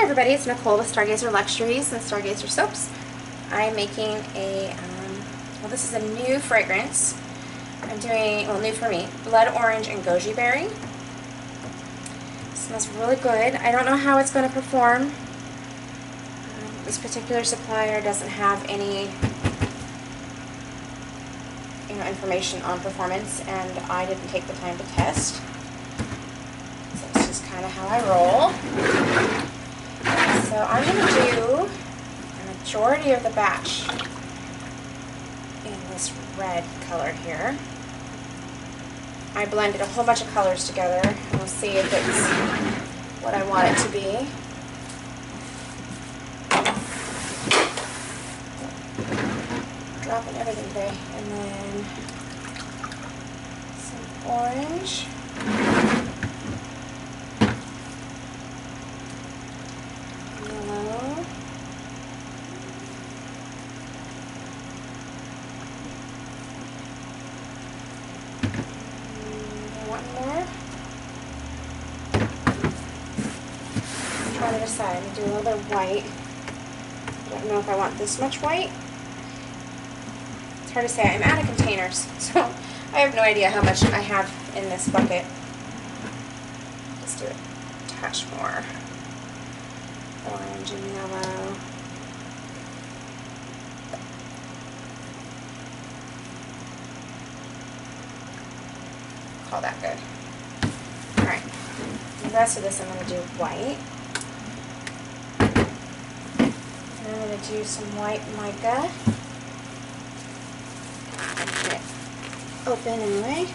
everybody, it's Nicole with Stargazer Luxuries and Stargazer Soaps. I'm making a, well, this is a new fragrance. I'm doing, well, new for me, blood orange and goji berry. It smells really good. I don't know how it's going to perform. This particular supplier doesn't have any information on performance, and I didn't take the time to test. So it's just kind of how I roll. So I'm going to do a majority of the batch in this red color here. I blended a whole bunch of colors together, and we'll see if it's what I want it to be. Dropping everything today. And then some orange. Yellow. One more. I'm trying to decide. I'm going to do a little bit of white. I don't know if I want this much white. It's hard to say. I'm out of containers, so I have no idea how much I have in this bucket. Let's do a touch more orange and yellow. Call that good. Alright, the rest of this I'm going to do white. And I'm going to do some white mica. Open anyway.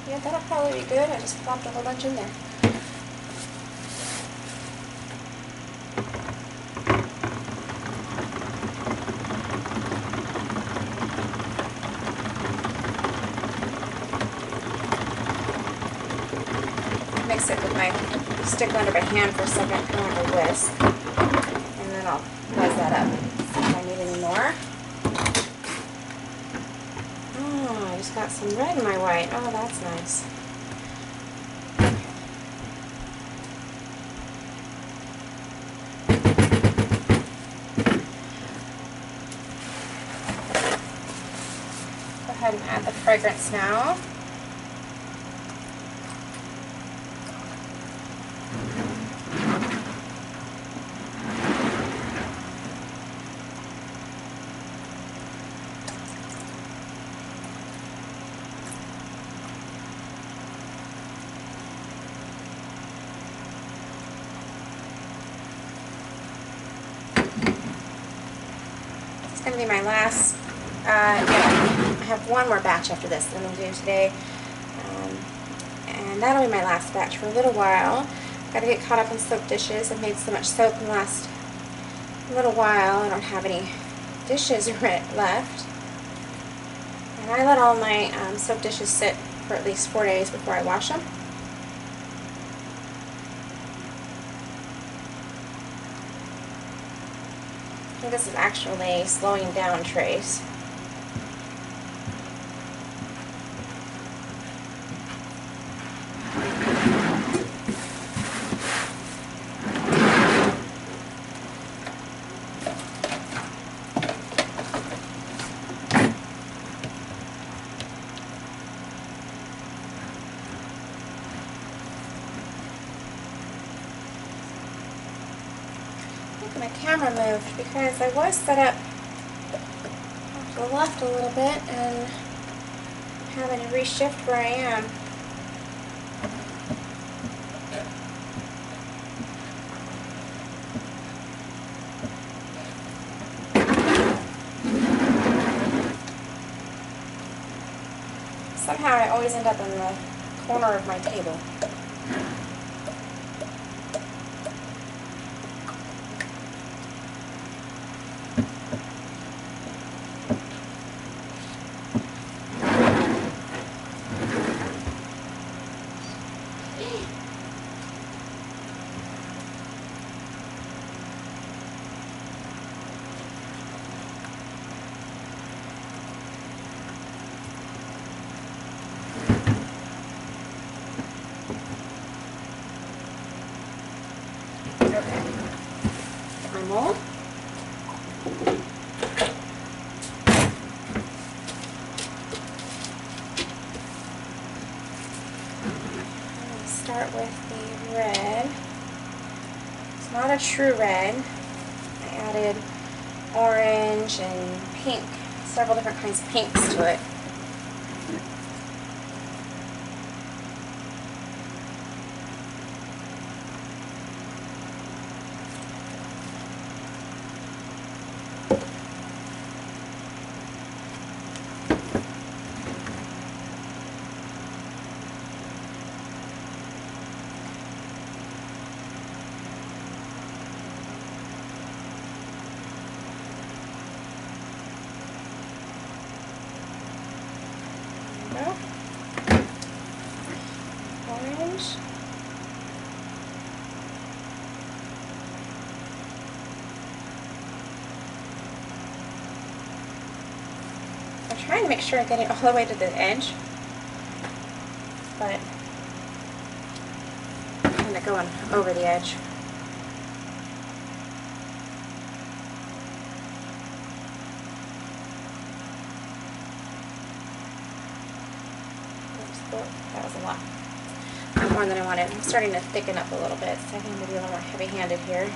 Yeah, that'll probably be good. I just plopped a whole bunch in there. Mix it with my stick under my hand for a second, kind of a whisk, and then I'll buzz that up. If I need any more. Oh, I just got some red in my white. Oh, that's nice. Go ahead and add the fragrance now. Going to be my last, I have one more batch after this that I'm going to do today, and that'll be my last batch for a little while. Got to get caught up on soap dishes. I've made so much soap in the last little while, I don't have any dishes left, and I let all my soap dishes sit for at least 4 days before I wash them. This is actually slowing down trace. My camera moved because I was set up off the left a little bit and I'm having to reshift where I am. Somehow I always end up in the corner of my table. normal. Start with the red. It's not a true red. I added orange and pink, several different kinds of pinks to it. Orange. I'm trying to make sure I get it all the way to the edge, but I'm kind of going over the edge. That was a lot. More than I wanted. I'm starting to thicken up a little bit, so I think I'm going to be a little more heavy-handed here.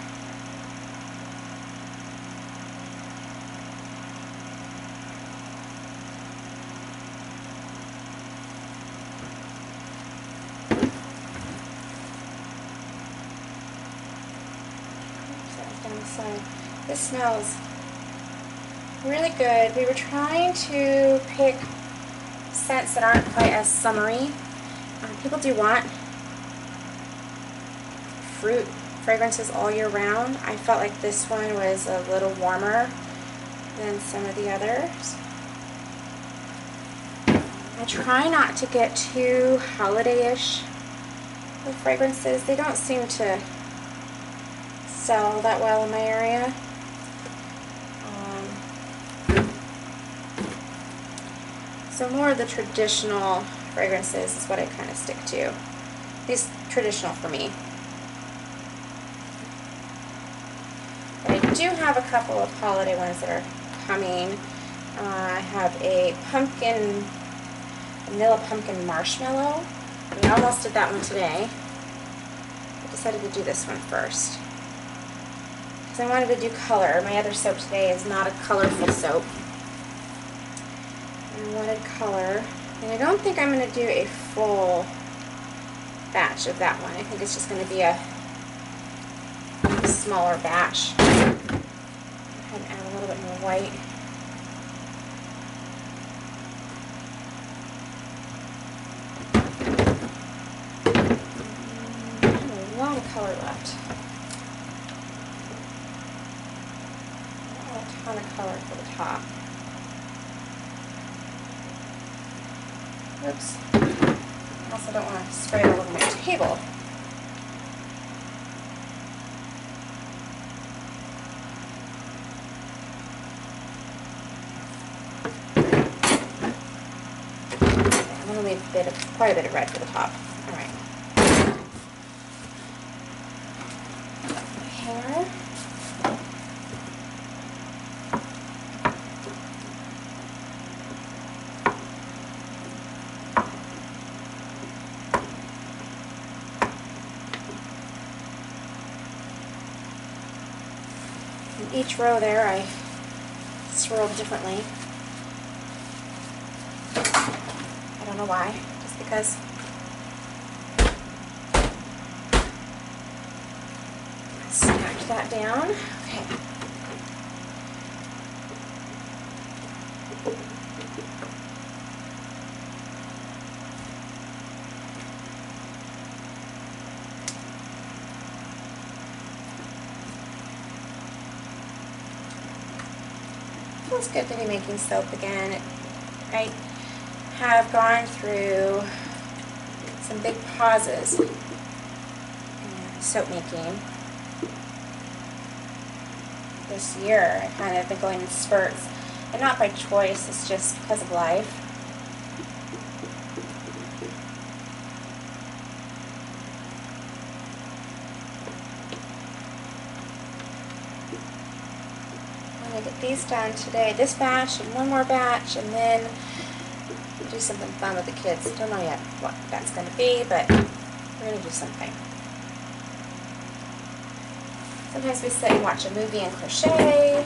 Oops, that was down the side. This smells really good. We were trying to pick scents that aren't quite as summery. People do want fruit fragrances all year round. I felt like this one was a little warmer than some of the others. I try not to get too holiday-ish with fragrances. They don't seem to sell that well in my area. So more of the traditional fragrances is what I kind of stick to. These traditional for me. But I do have a couple of holiday ones that are coming. I have a vanilla pumpkin marshmallow. We almost did that one today. I decided to do this one first, because I wanted to do color. My other soap today is not a colorful soap. I wanted color, and I don't think I'm going to do a full batch of that one. I think it's just going to be a smaller batch. Go ahead and add a little bit more white. I have a lot of color left. Not a ton of color for the top. Oops. I also don't want to spray it all over my table. Okay, I'm going to leave quite a bit of red for the top. All right. Hair. Each row there I swirled differently. I don't know why, just because. Smack that down. Okay. Feels good to be making soap again. I have gone through some big pauses in soap making this year. I kind of been going in spurts, and not by choice, it's just because of life. I'm going to get these done today, this batch and one more batch, and then do something fun with the kids. Don't know yet what that's going to be, but we're going to do something. Sometimes we sit and watch a movie and crochet.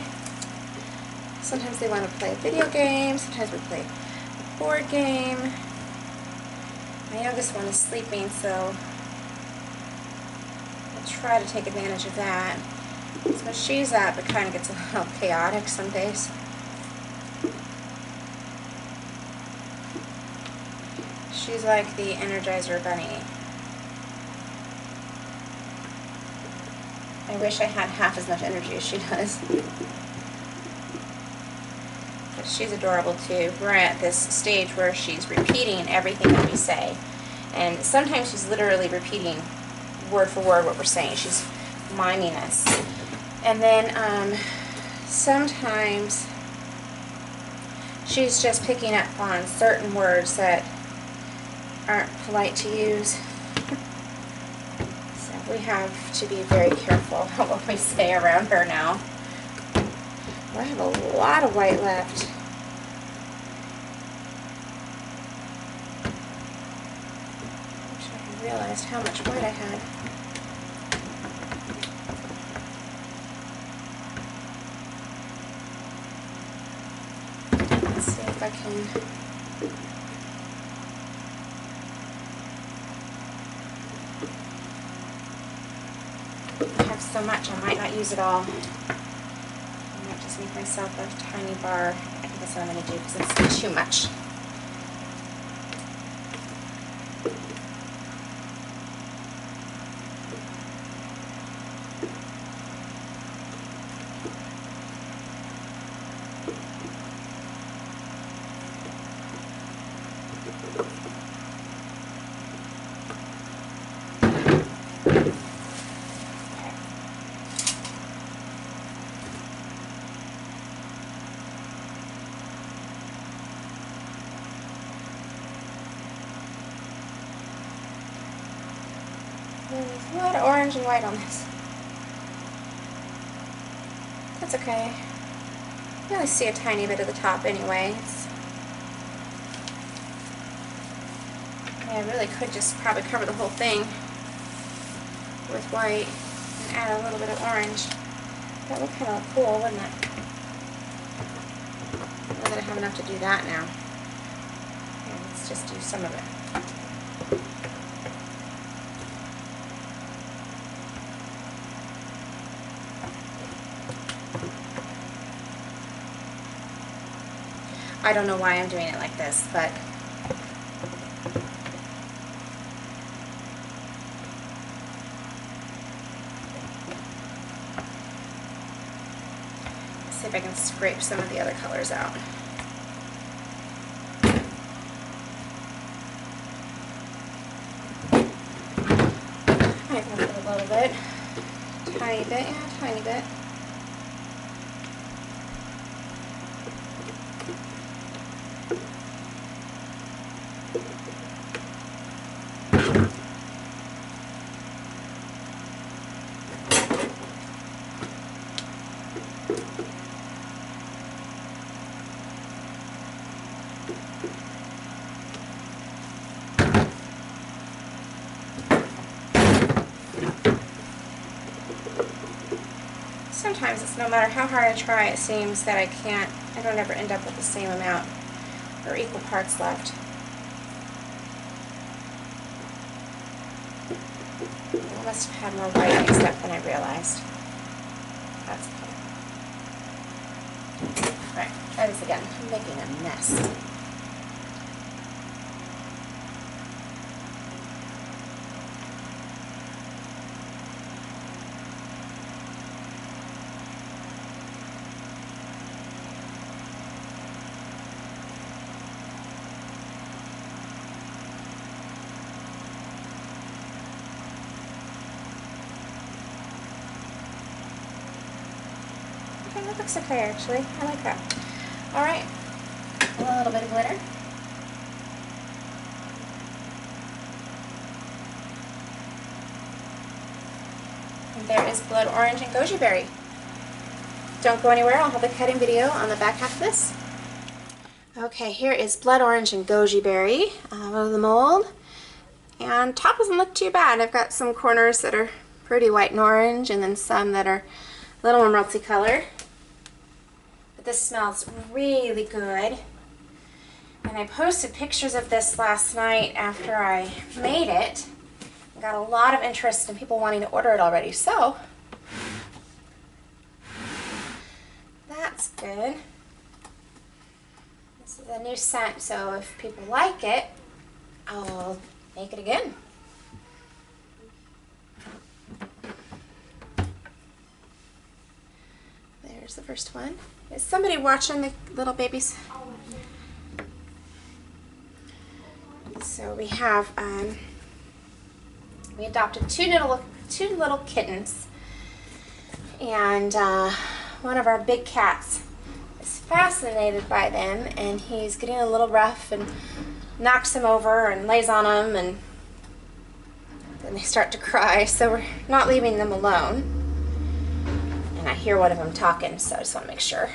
Sometimes they want to play a video game. Sometimes we play a board game. My youngest one is sleeping, so I'll try to take advantage of that. So when she's up, it kind of gets a little chaotic some days. She's like the Energizer Bunny. I wish I had half as much energy as she does. But she's adorable too. We're at this stage where she's repeating everything that we say. And sometimes she's literally repeating word for word what we're saying. She's miming us. And then sometimes she's just picking up on certain words that aren't polite to use. So we have to be very careful about what we say around her now. Well, I have a lot of white left. I realized how much white I had. Let's see if I can. I have so much, I might not use it all. I might just make myself a tiny bar. I think that's what I'm going to do because it's too much. There's a lot of orange and white on this. That's okay. You only see a tiny bit of the top anyway. I really could just probably cover the whole thing with white and add a little bit of orange. That would kind of look cool, wouldn't it? I'm going to have enough to do that now. Okay, let's just do some of it. I don't know why I'm doing it like this, but let's see if I can scrape some of the other colors out. I might put a little bit, tiny bit, yeah, tiny bit. Sometimes it's no matter how hard I try, it seems that I don't ever end up with the same amount or equal parts left. I must have had more white mixed up than I realized. That's okay. Alright, try this again. I'm making a mess. Okay, that looks okay actually. I like that. Alright, a little bit of glitter. And there is blood orange and goji berry. don't go anywhere. I'll have the cutting video on the back half of this. Okay, here is blood orange and goji berry out of the mold. And top doesn't look too bad. I've got some corners that are pretty white and orange, and then some that are a little more multicolored. But this smells really good. And I posted pictures of this last night after I made it. I got a lot of interest in people wanting to order it already, so that's good. This is a new scent, so if people like it, I'll make it again. There's the first one. Is somebody watching the little babies? So we have, we adopted two little kittens, and one of our big cats is fascinated by them, and he's getting a little rough and knocks him over and lays on them, and then they start to cry, so we're not leaving them alone. And I hear one of them talking, so I just want to make sure.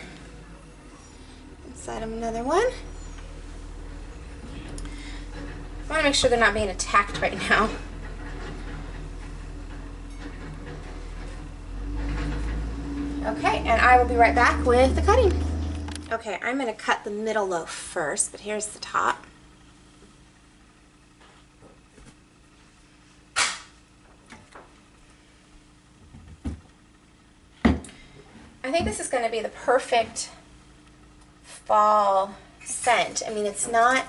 Inside of another one. I want to make sure they're not being attacked right now. Okay, and I will be right back with the cutting. Okay, I'm going to cut the middle loaf first, but here's the top. I think this is going to be the perfect fall scent. I mean, it's not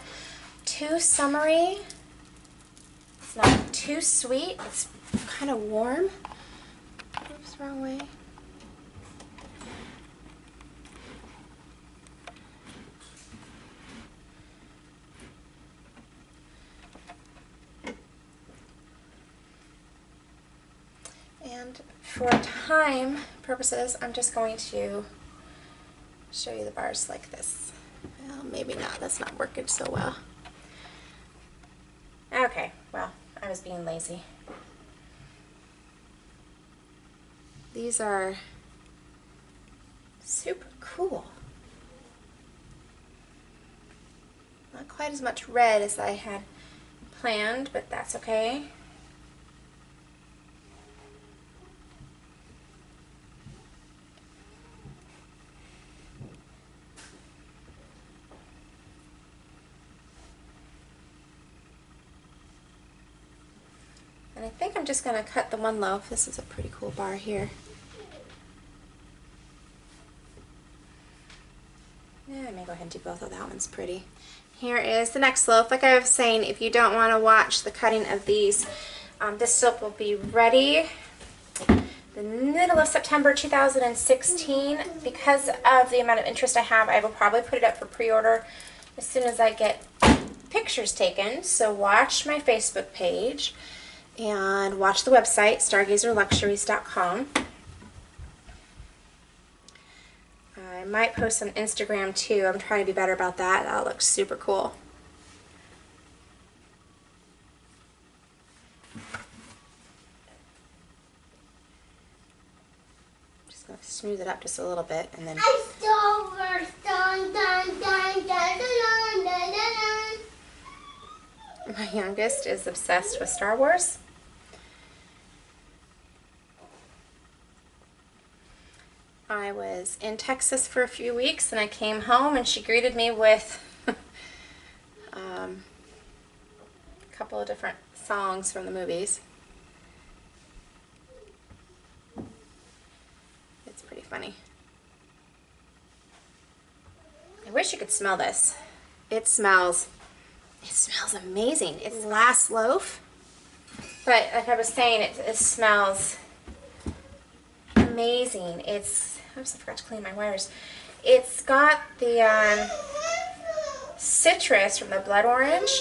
too summery, it's not too sweet, it's kind of warm. Oops, wrong way. And for time purposes, I'm just going to show you the bars like this. Well, maybe not, that's not working so well. Okay, well, I was being lazy. These are super cool. Not quite as much red as I had planned, but that's okay. And I think I'm just going to cut the one loaf. This is a pretty cool bar here. Yeah, I may go ahead and do both of that one's pretty. Here is the next loaf. Like I was saying, if you don't want to watch the cutting of these, this soap will be ready the middle of September 2016. Because of the amount of interest I have, I will probably put it up for pre-order as soon as I get pictures taken. So watch my Facebook page. And watch the website, StargazerLuxuries.com. I might post on Instagram too. I'm trying to be better about that. That looks super cool. Just going to smooth it up just a little bit, and then. My youngest is obsessed with Star Wars. I was in Texas for a few weeks, and I came home, and she greeted me with a couple of different songs from the movies. It's pretty funny. I wish you could smell this. It smells amazing. It's the last loaf, but like I was saying, it smells amazing. Oops, I forgot to clean my wires. It's got the citrus from the blood orange,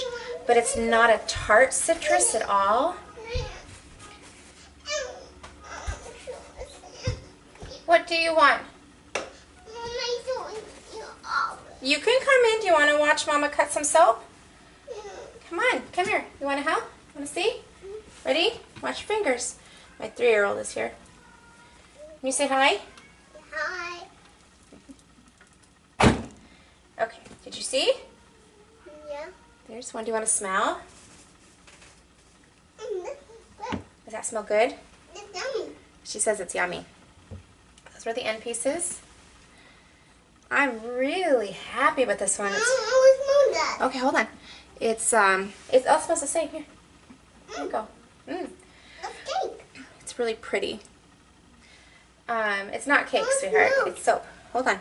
but it's not a tart citrus at all. What do you want? You can come in. Do you want to watch Mama cut some soap? Come on, come here. You want to help? Want to see? Ready? Watch your fingers. My 3-year-old is here. Can you say hi? Hi. Okay, did you see? Yeah. There's one. Do you want to smell? Good. Does that smell good? It's yummy. She says it's yummy. Those were the end pieces. I'm really happy with this one. I always know that. Okay, hold on. It's all smells the same. Here. There you go. It's cake. It's really pretty. It's not cake, sweetheart. no. It's soap. Hold on.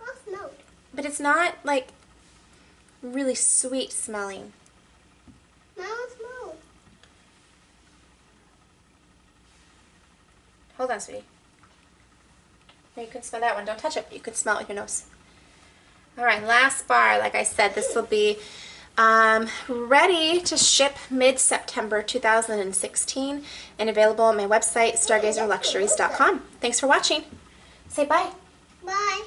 I smell. But it's not like really sweet smelling. Now I smell. Hold on, sweetie. No, you can smell that one. Don't touch it. You can smell it with your nose. All right, last bar. Like I said, this will be ready to ship mid-September 2016 and available on my website, StargazerLuxuries.com. Thanks for watching. Say bye. Bye.